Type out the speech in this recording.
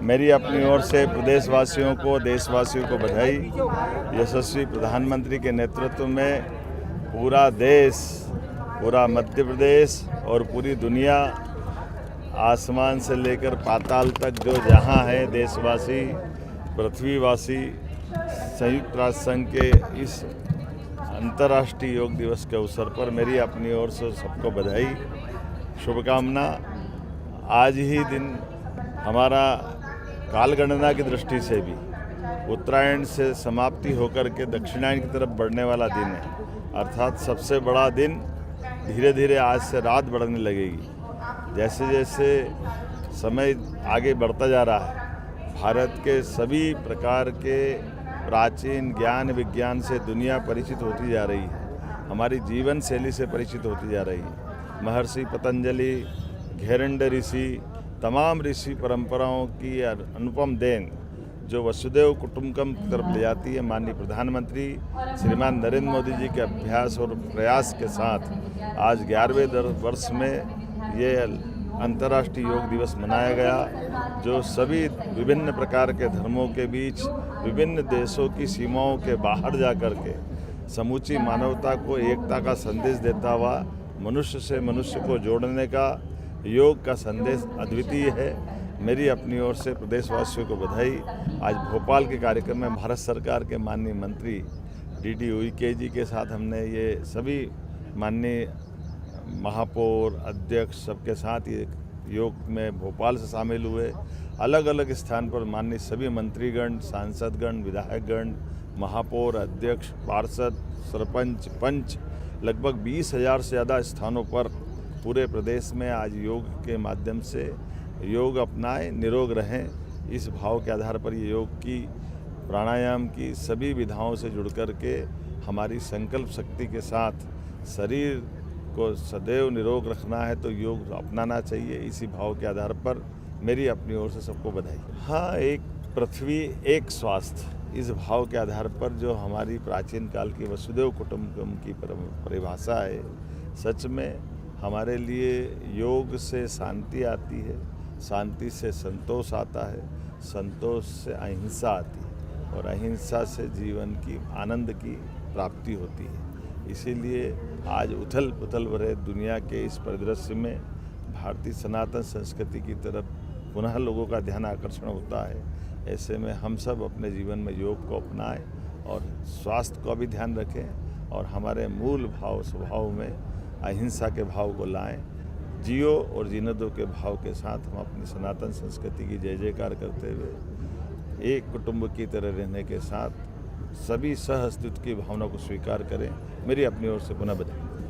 मेरी अपनी ओर से प्रदेशवासियों को, देशवासियों को बधाई। यशस्वी प्रधानमंत्री के नेतृत्व में पूरा देश, पूरा मध्य प्रदेश और पूरी दुनिया, आसमान से लेकर पाताल तक जो जहां है, देशवासी, पृथ्वीवासी, संयुक्त राष्ट्र संघ के इस अंतर्राष्ट्रीय योग दिवस के अवसर पर मेरी अपनी ओर से सबको बधाई, शुभकामना। आज ही दिन हमारा कालगणना की दृष्टि से भी उत्तरायण से समाप्ति होकर के दक्षिणायन की तरफ बढ़ने वाला दिन है, अर्थात सबसे बड़ा दिन धीरे धीरे आज से रात बढ़ने लगेगी। जैसे जैसे समय आगे बढ़ता जा रहा है, भारत के सभी प्रकार के प्राचीन ज्ञान विज्ञान से दुनिया परिचित होती जा रही है, हमारी जीवन शैली से परिचित होती जा रही है। महर्षि पतंजलि, घेरंड ऋषि, तमाम ऋषि परंपराओं की अनुपम देन जो वसुदेव कुटुंबकम की तरफ ले जाती है, माननीय प्रधानमंत्री श्रीमान नरेंद्र मोदी जी के अभ्यास और प्रयास के साथ आज 11वें वर्ष में ये अंतर्राष्ट्रीय योग दिवस मनाया गया, जो सभी विभिन्न प्रकार के धर्मों के बीच, विभिन्न देशों की सीमाओं के बाहर जा कर के समूची मानवता को एकता का संदेश देता हुआ मनुष्य से मनुष्य को जोड़ने का योग का संदेश अद्वितीय है। मेरी अपनी ओर से प्रदेशवासियों को बधाई। आज भोपाल के कार्यक्रम में भारत सरकार के माननीय मंत्री डीडी उइके जी के साथ हमने ये सभी माननीय महापौर, अध्यक्ष सबके साथ ये योग में भोपाल से शामिल हुए। अलग अलग स्थान पर माननीय सभी मंत्रीगण, सांसदगण, विधायकगण, महापौर, अध्यक्ष, पार्षद, सरपंच, पंच, लगभग 20,000 से ज़्यादा स्थानों पर पूरे प्रदेश में आज योग के माध्यम से योग अपनाएं, निरोग रहें, इस भाव के आधार पर ये योग की, प्राणायाम की सभी विधाओं से जुड़ कर के हमारी संकल्प शक्ति के साथ शरीर को सदैव निरोग रखना है तो योग अपनाना चाहिए। इसी भाव के आधार पर मेरी अपनी ओर से सबको बधाई। हाँ, एक पृथ्वी एक स्वास्थ्य, इस भाव के आधार पर जो हमारी प्राचीन काल की वसुदेव कुटुंबकम की परिभाषा है, सच में हमारे लिए योग से शांति आती है, शांति से संतोष आता है, संतोष से अहिंसा आती है और अहिंसा से जीवन की आनंद की प्राप्ति होती है। इसीलिए आज उथल पुथल भरे दुनिया के इस परिदृश्य में भारतीय सनातन संस्कृति की तरफ पुनः लोगों का ध्यान आकर्षण होता है। ऐसे में हम सब अपने जीवन में योग को अपनाएं और स्वास्थ्य का भी ध्यान रखें और हमारे मूल भाव स्वभाव में अहिंसा के भाव को लाएं। जियो और जीने दो के भाव के साथ हम अपनी सनातन संस्कृति की जय जयकार करते हुए एक कुटुंब की तरह रहने के साथ सभी सह अस्तित्व की भावना को स्वीकार करें। मेरी अपनी ओर से पुनः बधाई।